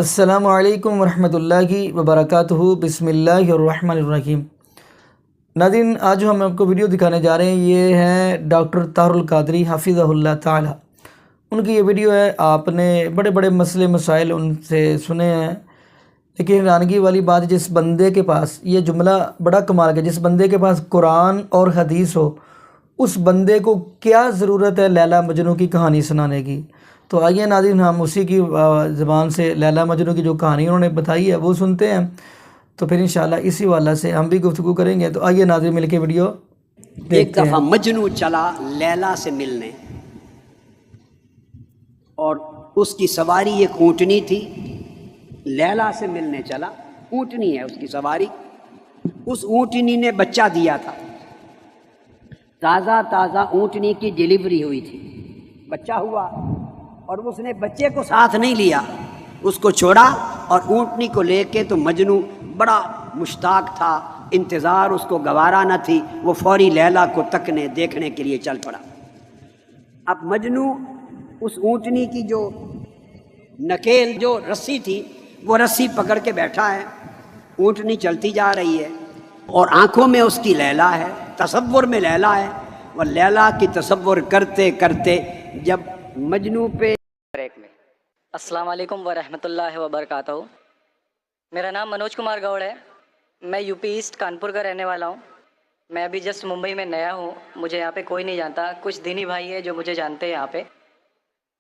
अस्सलामुअलैकुम वरहमतुल्लाहि वबरकातुहू बिस्मिल्लाहिर्रहमानिर्रहीम। नाज़रीन, आज हम आपको वीडियो दिखाने जा रहे हैं। ये हैं डॉक्टर तारुल कादरी हफ़िज़हुल्लाह ताला। उनकी ये वीडियो है। आपने बड़े बड़े मसले मसाइल उनसे सुने हैं, लेकिन हैरानगी वाली बात, जिस बंदे के पास, ये जुमला बड़ा कमाल का, जिस बंदे के पास कुरान और हदीस हो, उस बंदे को क्या ज़रूरत है लैला मजनू की कहानी सुनाने की। तो आइए नाज़रीन, हम उसी की ज़बान से लैला मजनू की जो कहानी उन्होंने बताई है वो सुनते हैं। तो फिर इंशाल्लाह इसी वाला से हम भी गुफ्तगू करेंगे। तो आइए नाज़रीन, मिलके वीडियो एक देखते दफ़ा हैं। मजनू चला लैला से मिलने, और उसकी सवारी एक ऊँटनी थी। लैला से मिलने चला, ऊँटनी है उसकी सवारी। उस ऊँटनी ने बच्चा दिया था, ताज़ा ताज़ा ऊँटनी की डिलीवरी हुई थी, बच्चा हुआ। और उसने बच्चे को साथ नहीं लिया, उसको छोड़ा और ऊँटनी को लेके तो मजनू बड़ा मुश्ताक था, इंतज़ार उसको गवारा न थी। वो फौरी लैला को तकने देखने के लिए चल पड़ा। अब मजनू उस ऊँटनी की जो नकेल, जो रस्सी थी, वो रस्सी पकड़ के बैठा है। ऊँटनी चलती जा रही है और आंखों में उसकी लैला है, तसव्वुर में लैला है। और लैला की तसव्वुर करते करते जब मजनू पे ब्रेक में अस्सलाम वालेकुम वरहमतुल्लाहि वबरकातुहू। मेरा नाम मनोज कुमार गौड़ है। मैं यूपी ईस्ट कानपुर का रहने वाला हूँ। मैं अभी जस्ट मुंबई में नया हूँ, मुझे यहाँ पे कोई नहीं जानता। कुछ दीनी भाई है जो मुझे जानते हैं यहाँ पे।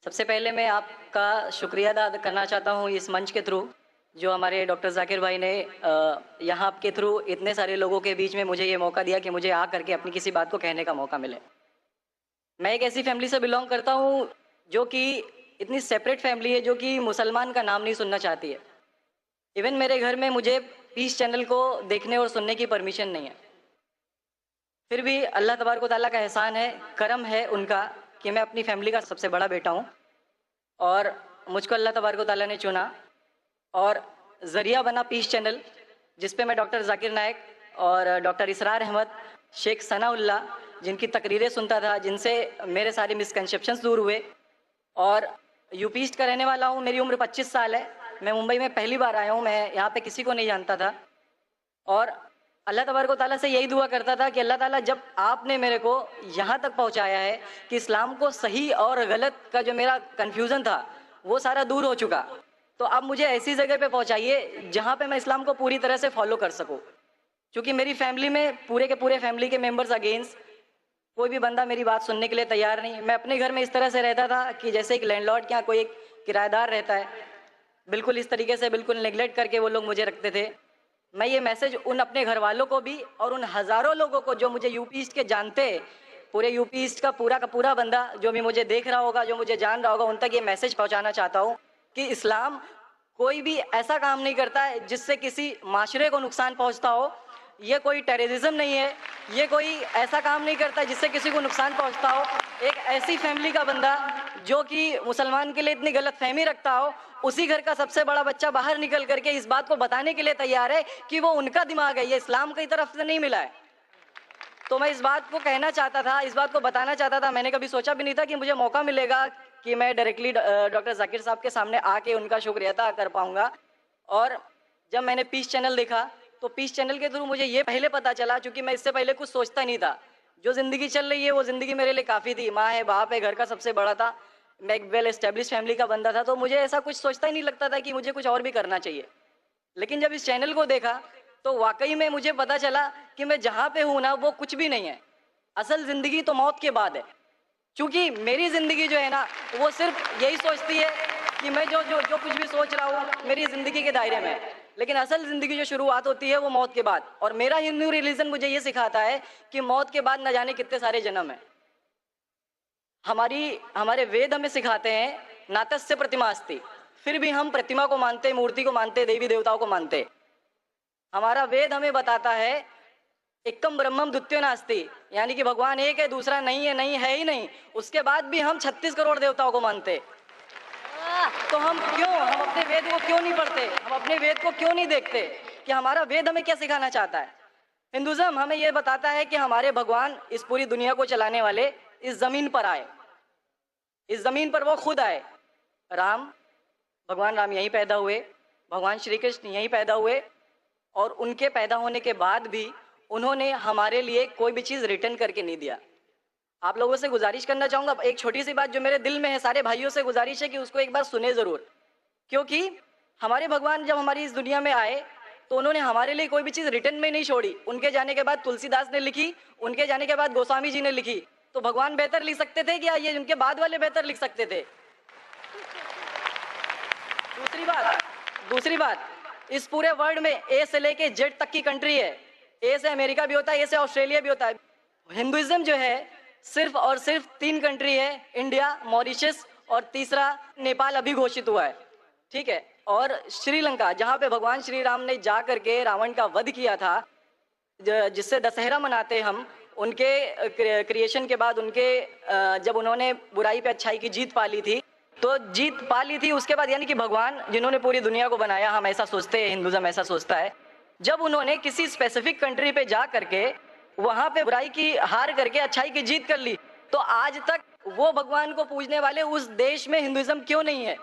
सबसे पहले मैं आपका शुक्रिया अदा करना चाहता हूँ इस मंच के थ्रू, जो हमारे डॉक्टर जाकिर भाई ने यहाँ आपके थ्रू इतने सारे लोगों के बीच में मुझे ये मौका दिया कि मुझे आ करके अपनी किसी बात को कहने का मौका मिले। मैं एक ऐसी फैमिली से बिलोंग करता हूँ जो कि इतनी सेपरेट फैमिली है, जो कि मुसलमान का नाम नहीं सुनना चाहती है। इवन मेरे घर में मुझे पीस चैनल को देखने और सुनने की परमिशन नहीं है। फिर भी अल्लाह तबारक व तआला का एहसान है, करम है उनका, कि मैं अपनी फैमिली का सबसे बड़ा बेटा हूँ और मुझको अल्लाह तबारक व तआला ने चुना और ज़रिया बना पीस चैनल, जिस पे मैं डॉक्टर जाकिर नायक और डॉक्टर इसरार अहमद, शेख सनाउल्लाह, जिनकी तकरीरें सुनता था, जिनसे मेरे सारे मिसकंसेप्शंस दूर हुए। और यूपी ईस्ट का रहने वाला हूँ। मेरी उम्र 25 साल है। मैं मुंबई में पहली बार आया हूँ। मैं यहाँ पे किसी को नहीं जानता था और अल्लाह तबारक व तआला से यही दुआ करता था कि अल्लाह ताला, जब आपने मेरे को यहाँ तक पहुँचाया है कि इस्लाम को सही और गलत का जो मेरा कन्फ्यूज़न था वो सारा दूर हो चुका, तो अब मुझे ऐसी जगह पे पहुँचाइए जहाँ पे मैं इस्लाम को पूरी तरह से फॉलो कर सकूँ। क्योंकि मेरी फैमिली में पूरे के पूरे फैमिली के मेंबर्स अगेंस्ट, कोई भी बंदा मेरी बात सुनने के लिए तैयार नहीं। मैं अपने घर में इस तरह से रहता था कि जैसे एक लैंडलॉर्ड के यहाँ कोई एक किराएदार रहता है, बिल्कुल इस तरीके से, बिल्कुल नेग्लेक्ट करके वो लोग मुझे रखते थे। मैं ये मैसेज उन अपने घर वालों को भी और उन हज़ारों लोगों को जो मुझे यूपी ईस्ट के जानते हैं, पूरे यूपी ईस्ट का पूरा बंदा जो भी मुझे देख रहा होगा, जो मुझे जान रहा होगा, उन तक ये मैसेज पहुँचाना चाहता हूँ कि इस्लाम कोई भी ऐसा काम नहीं करता है जिससे किसी माशरे को नुकसान पहुँचता हो। ये कोई टेररिज्म नहीं है, ये कोई ऐसा काम नहीं करता जिससे किसी को नुकसान पहुंचता हो। एक ऐसी फैमिली का बंदा जो कि मुसलमान के लिए इतनी गलत फहमी रखता हो, उसी घर का सबसे बड़ा बच्चा बाहर निकल करके इस बात को बताने के लिए तैयार है कि वो उनका दिमाग है, ये इस्लाम की तरफ से नहीं मिला है। तो मैं इस बात को कहना चाहता था, इस बात को बताना चाहता था। मैंने कभी सोचा भी नहीं था कि मुझे मौका मिलेगा कि मैं डायरेक्टली डॉक्टर जाकिर साहब के सामने आके उनका शुक्रिया अदा कर पाऊंगा। और जब मैंने पीस चैनल देखा तो पीस चैनल के थ्रू मुझे ये पहले पता चला, क्योंकि मैं इससे पहले कुछ सोचता नहीं था। जो ज़िंदगी चल रही है वो ज़िंदगी मेरे लिए काफ़ी थी। माँ है, बाप है, घर का सबसे बड़ा था, मैं एक वेल एस्टेब्लिश फैमिली का बंदा था, तो मुझे ऐसा कुछ सोचता ही नहीं लगता था कि मुझे कुछ और भी करना चाहिए। लेकिन जब इस चैनल को देखा तो वाकई में मुझे पता चला कि मैं जहाँ पे हूँ ना, वो कुछ भी नहीं है। असल ज़िंदगी तो मौत के बाद है। क्योंकि मेरी ज़िंदगी जो है ना, वो सिर्फ यही सोचती है कि मैं जो जो जो कुछ भी सोच रहा हूँ मेरी ज़िंदगी के दायरे में है। लेकिन असल ज़िंदगी जो शुरुआत होती है वो मौत के बाद। और मेरा हिंदू रिलीजन मुझे ये सिखाता है कि मौत के बाद न जाने कितने सारे जन्म हैं। हमारे वेद हमें सिखाते हैं नातस्य प्रतिमास्ति, फिर भी हम प्रतिमा को मानते, मूर्ति को मानते, देवी देवताओं को मानते। हमारा वेद हमें बताता है एकम ब्रह्मम द्वितीयो नास्ति, यानी कि भगवान एक है, दूसरा नहीं है, नहीं है ही नहीं। उसके बाद भी हम 36 करोड़ देवताओं को मानते। तो हम अपने वेद को क्यों नहीं पढ़ते, हम अपने वेद को क्यों नहीं देखते कि हमारा वेद हमें क्या सिखाना चाहता है। हिंदुज़म हमें यह बताता है कि हमारे भगवान इस पूरी दुनिया को चलाने वाले इस ज़मीन पर आए, इस ज़मीन पर वो खुद आए। राम, भगवान राम यहीं पैदा हुए, भगवान श्री कृष्ण यहीं पैदा हुए, और उनके पैदा होने के बाद भी उन्होंने हमारे लिए कोई भी चीज़ रिटर्न करके नहीं दिया। आप लोगों से गुजारिश करना चाहूँगा, एक छोटी सी बात जो मेरे दिल में है, सारे भाइयों से गुजारिश है कि उसको एक बार सुने ज़रूर। क्योंकि हमारे भगवान जब हमारी इस दुनिया में आए तो उन्होंने हमारे लिए कोई भी चीज़ रिटर्न में नहीं छोड़ी। उनके जाने के बाद तुलसीदास ने लिखी, उनके जाने के बाद गोस्वामी जी ने लिखी। तो भगवान बेहतर लिख सकते थे क्या? ये उनके बाद वाले बेहतर लिख सकते थे? दूसरी बात, इस पूरे वर्ल्ड में ए से लेके जेड तक की कंट्री है। ए से अमेरिका भी होता है, ए से ऑस्ट्रेलिया भी होता है। हिंदुइज्म जो है सिर्फ और सिर्फ 3 कंट्री है, इंडिया, मॉरिशस और तीसरा नेपाल अभी घोषित हुआ है, ठीक है। और श्रीलंका, जहाँ पे भगवान श्री राम ने जा करके रावण का वध किया था, जिससे दशहरा मनाते हम, उनके क्रिएशन के बाद, उनके जब उन्होंने बुराई पे अच्छाई की जीत पा ली थी, तो जीत पा ली थी उसके बाद, यानी कि भगवान जिन्होंने पूरी दुनिया को बनाया, हम ऐसा सोचते हैं, हिंदुज़म ऐसा सोचता है, जब उन्होंने किसी स्पेसिफिक कंट्री पे जा करके वहाँ पे बुराई की हार करके अच्छाई की जीत कर ली, तो आज तक वो भगवान को पूजने वाले उस देश में हिंदुज़म क्यों नहीं है?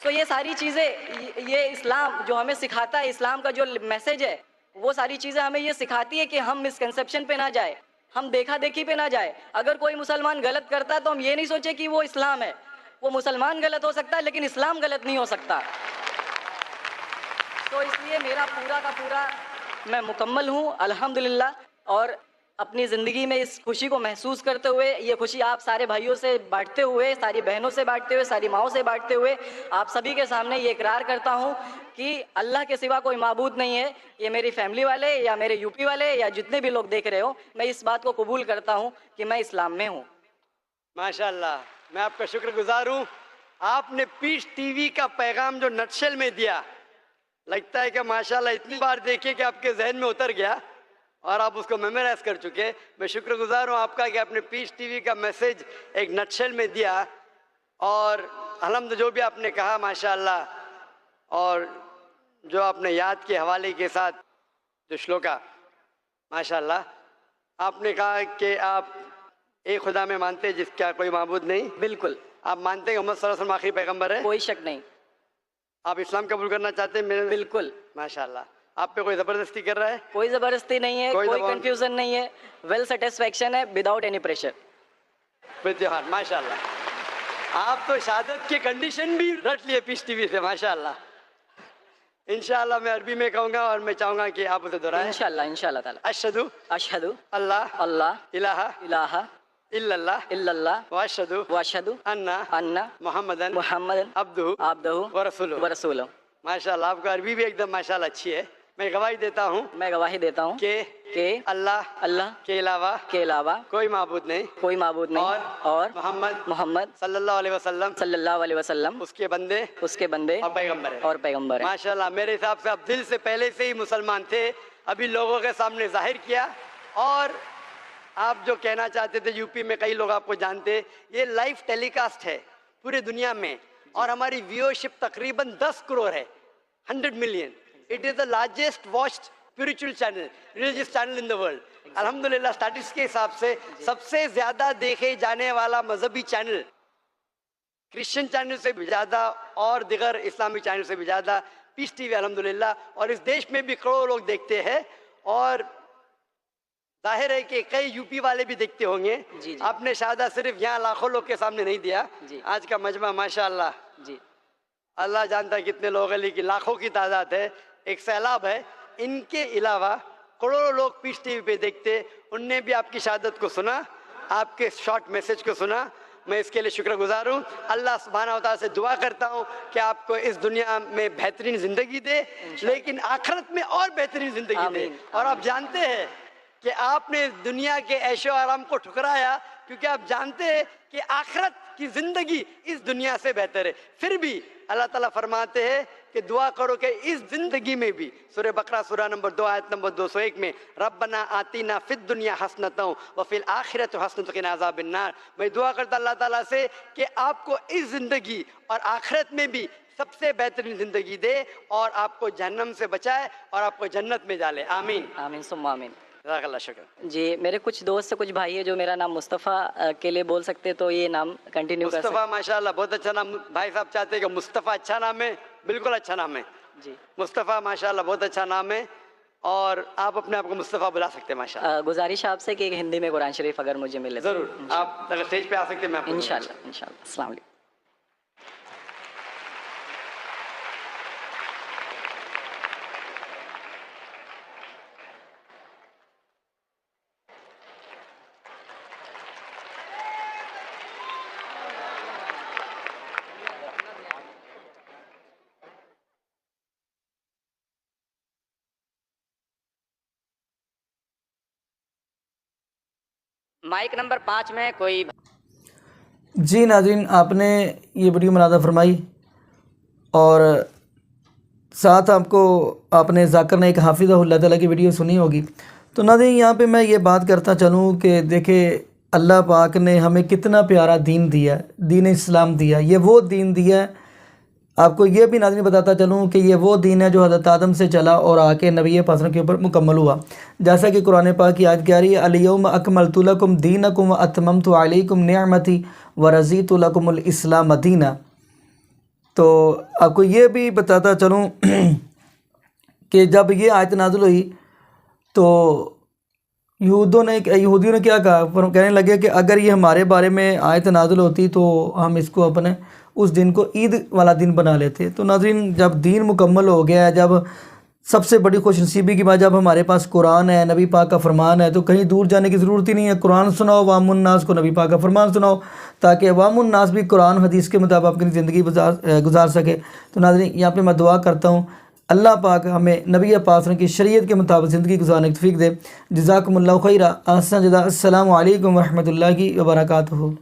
तो ये सारी चीज़ें, ये इस्लाम जो हमें सिखाता है, इस्लाम का जो मैसेज है, वो सारी चीज़ें हमें ये सिखाती है कि हम मिसकंसेप्शन पे ना जाए, हम देखा देखी पे ना जाए। अगर कोई मुसलमान गलत करता है तो हम ये नहीं सोचे कि वो इस्लाम है। वो मुसलमान गलत हो सकता है लेकिन इस्लाम गलत नहीं हो सकता। तो इसलिए मेरा पूरा का पूरा, मैं मुकम्मल हूँ अल्हम्दुलिल्लाह, और अपनी ज़िंदगी में इस खुशी को महसूस करते हुए, ये खुशी आप सारे भाइयों से बांटते हुए, सारी बहनों से बांटते हुए, सारी माओं से बांटते हुए, आप सभी के सामने ये इकरार करता हूँ कि अल्लाह के सिवा कोई माबूद नहीं है। ये मेरी फैमिली वाले या मेरे यूपी वाले या जितने भी लोग देख रहे हो, मैं इस बात को कबूल करता हूँ कि मैं इस्लाम में हूँ। माशाल्लाह, मैं आपका शुक्रगुजार हूँ। आपने पीस टीवी का पैगाम जो नटशेल में दिया, लगता है कि माशाल्लाह इतनी बार देखिए कि आपके जहन में उतर गया और आप उसको मेमोराइज कर चुके। मैं शुक्रगुजार हूँ आपका कि आपने पीस टीवी का मैसेज एक नटशेल में दिया, और अल्हम्दुलिल्लाह जो भी आपने कहा माशाल्लाह, और जो आपने याद के हवाले के साथ जो श्लोका, माशाल्लाह आपने कहा कि आप एक खुदा में मानते हैं जिसका कोई माबूद नहीं। बिल्कुल। आप मानते हैं मोहम्मद सल्लल्लाहु अलैहि वसल्लम आखिरी पैगंबर है? कोई शक नहीं। आप इस्लाम कबूल करना चाहते हैं? मेरे बिल्कुल। माशाल्लाह। आप पे कोई जबरदस्ती कर रहा है? कोई जबरदस्ती नहीं है, कोई दबाव? कंफ्यूजन नहीं है, वेल सेटिस्फेक्शन है, विदाउट एनी प्रेशर। त्योहार माशाल्लाह। आप तो शहादत के कंडीशन भी रट लिए पीस टीवी से, माशाल्लाह। इंशाल्लाह मैं अरबी में कहूँगा और मैं चाहूँगा कि आप उसे दोहराएं। इंशाल्लाह, इंशाल्लाह ताला। अशहदु अशहदु अल्लाह अल्लाह इलाहा इलाहा इल्लल्लाह इल्लल्लाह व अशहदु व अशहदु अन्ना अन्ना मुहम्मदन मुहम्मदन अब्दुहु अब्दुहु व रसूलुहु। व रसूलुहु। माशाल्लाह, आपका अरबी भी एकदम माशाल्लाह अच्छी है। मैं गवाही देता हूँ मैं गवाही देता हूँ कि अल्लाह के अलावा के अलावा कोई माबूद नहीं, कोई माबूद नहीं, और मोहम्मद सल्लल्लाहु अलैहि वसल्लम सल्लल्लाहु अलैहि वसल्लम उसके बंदे बंदे और पैगंबर है। और पैगंबर है। माशाल्लाह, मेरे हिसाब से आप दिल से पहले से ही मुसलमान थे, अभी लोगों के सामने जाहिर किया। और आप जो कहना चाहते थे, यूपी में कई लोग आपको जानते, ये लाइव टेलीकास्ट है पूरी दुनिया में, और हमारी व्यूअरशिप तकरीबन 10 करोड़ है, 100 million. It is the largest watched spiritual channel, religious channel in the world. अल्हम्दुलिल्लाह, स्टैटिस्टिक्स के हिसाब से सबसे ज्यादा देखे जाने वाला मजहबी चैनल, क्रिश्चियन चैनल से भी ज्यादा और दिगर इस्लामिक चैनल से भी ज्यादा पीस टीवी अल्हम्दुलिल्लाह। और इस देश में भी करोड़ों लोग देखते हैं, और जाहिर है कि कई यूपी वाले भी देखते होंगे। जी। आपने शायद सिर्फ यहाँ लाखों लोग के सामने नहीं दिया, आज का मजमा माशाल्लाह जी, अल्लाह जानता है कितने लोग हैं, लेकिन लाखों की तादाद है, एक सैलाब है। इनके अलावा करोड़ों लोग पीस टीवी पे देखते, उनने भी आपकी शहादत को सुना, आपके शॉर्ट मैसेज को सुना। मैं इसके लिए शुक्रगुजार हूँ। अल्लाह सुब्हानहू व तआला से दुआ करता हूँ कि आपको इस दुनिया में बेहतरीन जिंदगी दे, लेकिन आखिरत में और बेहतरीन जिंदगी दे। और आप जानते हैं कि आपने दुनिया के ऐशो आराम को ठुकराया, क्योंकि आप जानते हैं कि आखिरत की जिंदगी इस दुनिया से बेहतर है। फिर भी अल्लाह ताला फरमाते हैं कि दुआ करो कि इस जिंदगी में भी, सूरह बकरा सूरह नंबर 2 आयत नंबर 201 में, रब्बना आतीना फिद दुनिया हसनतों व फिल आखिरत हसनतों वक़िना अज़ाबिन्नार। मैं दुआ करता अल्लाह ताला से कि आपको इस जिंदगी और आखिरत में भी सबसे बेहतरीन जिंदगी दे, और आपको जहन्नम से बचाए और आपको जन्नत में डाले। आमीन आमीन सुम्मा आमीन। जज़ाकल्लाह शुक्र। जी, मेरे कुछ दोस्त कुछ भाई है जो मेरा नाम मुस्तफ़ा के लिए बोल सकते, तो ये नाम कंटिन्यू कर सकते। मुस्तफ़ा माशाल्लाह बहुत अच्छा नाम। भाई साहब चाहते हैं कि मुस्तफ़ा अच्छा नाम है, बिल्कुल अच्छा नाम है जी। मुस्तफ़ा, माशाल्लाह बहुत अच्छा नाम है और आप अपने आप को मुस्तफ़ा बुला सकते हैं माशाल्लाह। गुजारिश आपसे कि हिंदी में कुरान शरीफ अगर मुझे मिले तो। ज़रूर, आप अगर स्टेज पे आ सकते हैं मैं आपको इंशाल्लाह इंशाल्लाह। अस्सलाम वालेकुम। माइक नंबर 5 में कोई। जी नाज़रीन, आपने ये वीडियो मुनादा फरमाई और साथ आपको आपने ज़ाकिर ने एक हाफिज़हुल्लाह ताला की वीडियो सुनी होगी। तो नाज़रीन, यहाँ पे मैं ये बात करता चलूँ कि देखे अल्लाह पाक ने हमें कितना प्यारा दीन दिया है, दीन इस्लाम दिया। ये वो दीन दिया है। आपको ये भी नाज़रीन बताता चलूँ कि ये वो दीन है जो हज़रत आदम से चला और आके नबी पाक के ऊपर मुकम्मल हुआ। जैसा कि कुरान पाक की आयत कह रही है, अल-यौम अकमलतु लकुम दीनकुम व अतममतु अलैकुम निअमती व रज़ीतु लकुमुल इस्लाम दीना। तो आपको ये भी बताता चलूँ कि जब ये आयत नाज़िल हुई तो यहूदियों ने क्या कहा, कहने लगे कि अगर ये हमारे बारे में आयत नाज़िल होती तो हम इसको अपने उस दिन को ईद वाला दिन बना लेते। तो नाज़रीन, जब दीन मुकम्मल हो गया है, जब सबसे बड़ी खुशनसीबी की बात, जब हमारे पास कुरान है, नबी पाक का फरमान है, तो कहीं दूर जाने की ज़रूरत ही नहीं है। कुरान सुनाओ अवामुन्नास को, नबी पाक का फरमान सुनाओ, ताकि अवामुन्नास भी कुरान हदीस के मुताबिक अपनी ज़िंदगी गुजार सके। तो नाज़रीन, यहाँ पे मैं दुआ करता हूँ अल्लाह पाक हमें नबी पाक की शरीयत के मुताबिक ज़िंदगी गुजारने की तौफीक दे। जज़ाकुमुल्लाहु खैरा। अस्सलामु अलैकुम व रहमतुल्लाहि व बरकातुहू।